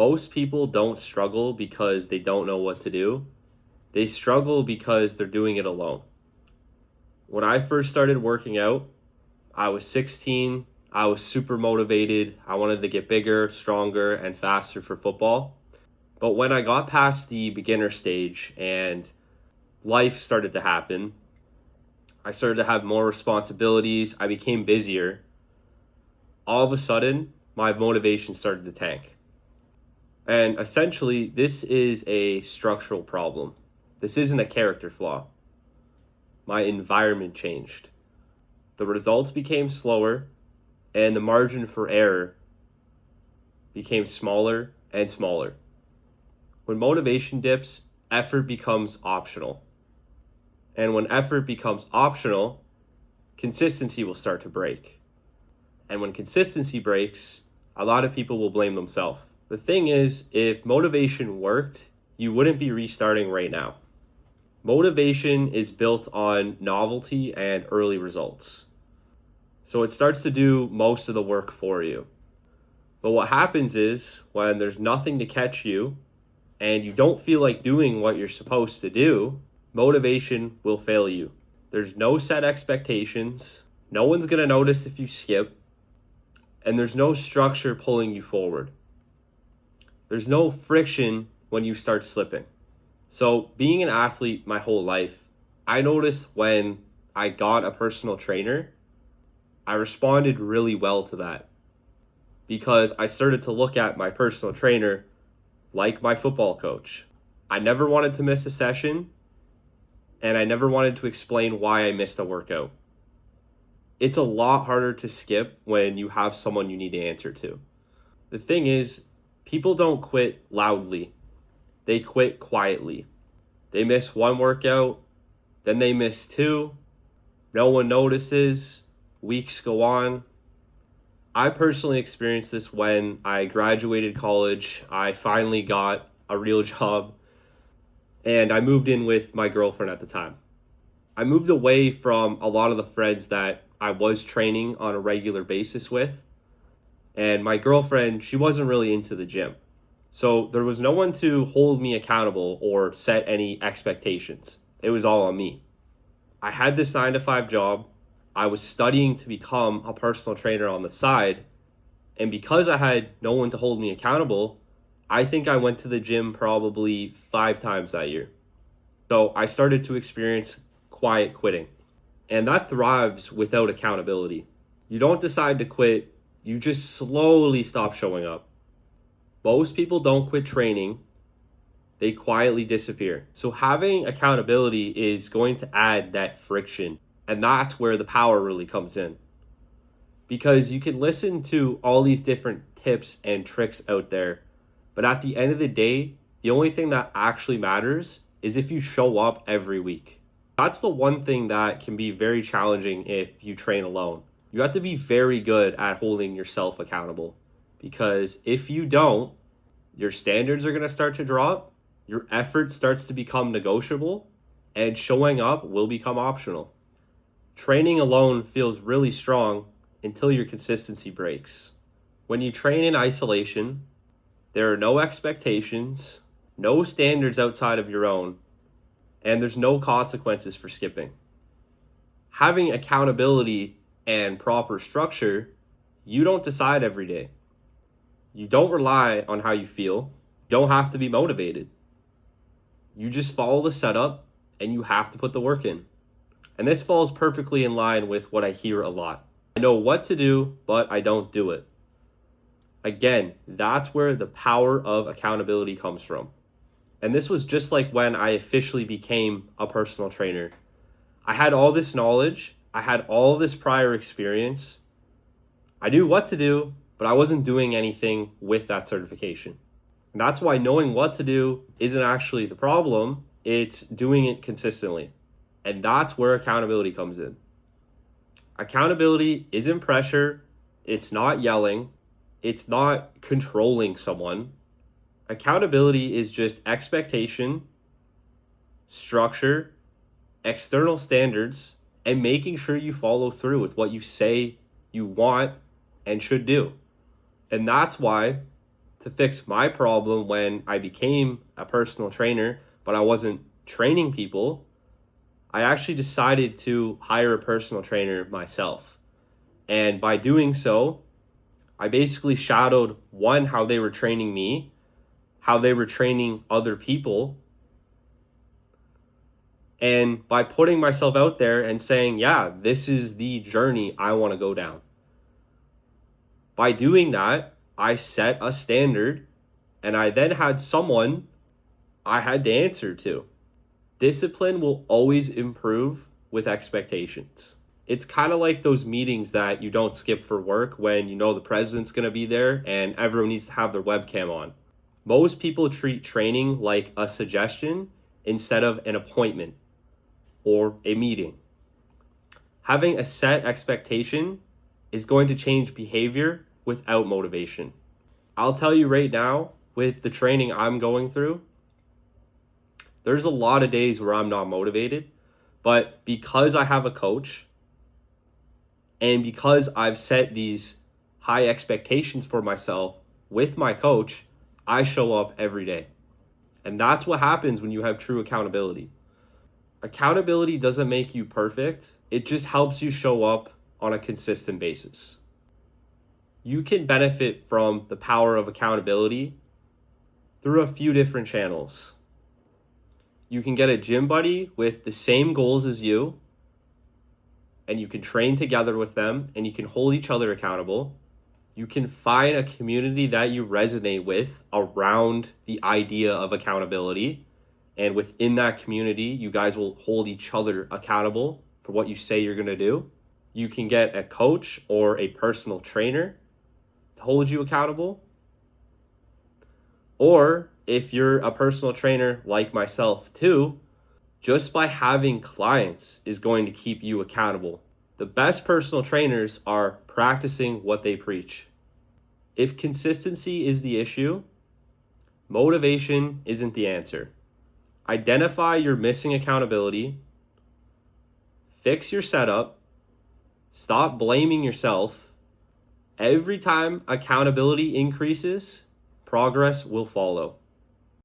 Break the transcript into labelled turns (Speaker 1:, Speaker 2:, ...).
Speaker 1: Most people don't struggle because they don't know what to do. They struggle because they're doing it alone. When I first started working out, I was 16. I was super motivated. I wanted to get bigger, stronger, and faster for football. But when I got past the beginner stage and life started to happen, I started to have more responsibilities. I became busier. All of a sudden, my motivation started to tank. And essentially, this is a structural problem. This isn't a character flaw. My environment changed. The results became slower, and the margin for error became smaller and smaller. When motivation dips, effort becomes optional. And when effort becomes optional, consistency will start to break. And when consistency breaks, a lot of people will blame themselves. The thing is, if motivation worked, you wouldn't be restarting right now. Motivation is built on novelty and early results. So it starts to do most of the work for you. But what happens is when there's nothing to catch you and you don't feel like doing what you're supposed to do, motivation will fail you. There's no set expectations. No one's going to notice if you skip. And there's no structure pulling you forward. There's no friction when you start slipping. So being an athlete my whole life, I noticed when I got a personal trainer, I responded really well to that because I started to look at my personal trainer like my football coach. I never wanted to miss a session, and I never wanted to explain why I missed a workout. It's a lot harder to skip when you have someone you need to answer to. The thing is, people don't quit loudly. They quit quietly. They miss one workout, then they miss two. No one notices. Weeks go on. I personally experienced this when I graduated college. I finally got a real job, and I moved in with my girlfriend at the time. I moved away from a lot of the friends that I was training on a regular basis with, and my girlfriend, she wasn't really into the gym. So there was no one to hold me accountable or set any expectations. It was all on me. I had this 9-to-5 job. I was studying to become a personal trainer on the side. And because I had no one to hold me accountable, I think I went to the gym probably 5 times that year. So I started to experience quiet quitting. And that thrives without accountability. You don't decide to quit, you just slowly stop showing up. Most people don't quit training, they quietly disappear. So having accountability is going to add that friction. And that's where the power really comes in. Because you can listen to all these different tips and tricks out there, but at the end of the day, the only thing that actually matters is if you show up every week. That's the one thing that can be very challenging if you train alone. You have to be very good at holding yourself accountable. Because if you don't, your standards are going to start to drop, your effort starts to become negotiable, and showing up will become optional. Training alone feels really strong until your consistency breaks. When you train in isolation, there are no expectations, no standards outside of your own, and there's no consequences for skipping. Having accountability and proper structure, you don't decide every day. You don't rely on how you feel. You don't have to be motivated. You just follow the setup and you have to put the work in. And this falls perfectly in line with what I hear a lot. I know what to do, but I don't do it. Again, that's where the power of accountability comes from. And this was just like when I officially became a personal trainer. I had all this knowledge. I had all this prior experience. I knew what to do, but I wasn't doing anything with that certification. And that's why knowing what to do isn't actually the problem. It's doing it consistently. And that's where accountability comes in. Accountability isn't pressure. It's not yelling. It's not controlling someone. Accountability is just expectation, structure, external standards, and making sure you follow through with what you say you want and should do. And that's why to fix my problem when I became a personal trainer, but I wasn't training people, I actually decided to hire a personal trainer myself. And by doing so, I basically shadowed one, how they were training me, how they were training other people. And by putting myself out there and saying, yeah, this is the journey I want to go down. By doing that, I set a standard, and I then had someone I had to answer to. Discipline will always improve with expectations. It's kind of like those meetings that you don't skip for work when you know the president's going to be there and everyone needs to have their webcam on. Most people treat training like a suggestion instead of an appointment or a meeting. Having a set expectation is going to change behavior without motivation. I'll tell you right now, with the training I'm going through, there's a lot of days where I'm not motivated, but because I have a coach and because I've set these high expectations for myself with my coach, I show up every day. And that's what happens when you have true accountability. Accountability doesn't make you perfect. It just helps you show up on a consistent basis. You can benefit from the power of accountability through a few different channels. You can get a gym buddy with the same goals as you, and you can train together with them, and you can hold each other accountable. You can find a community that you resonate with around the idea of accountability. And within that community, you guys will hold each other accountable for what you say you're going to do. You can get a coach or a personal trainer to hold you accountable. Or if you're a personal trainer like myself too, just by having clients is going to keep you accountable. The best personal trainers are practicing what they preach. If consistency is the issue, motivation isn't the answer. Identify your missing accountability, fix your setup, stop blaming yourself. Every time accountability increases, progress will follow.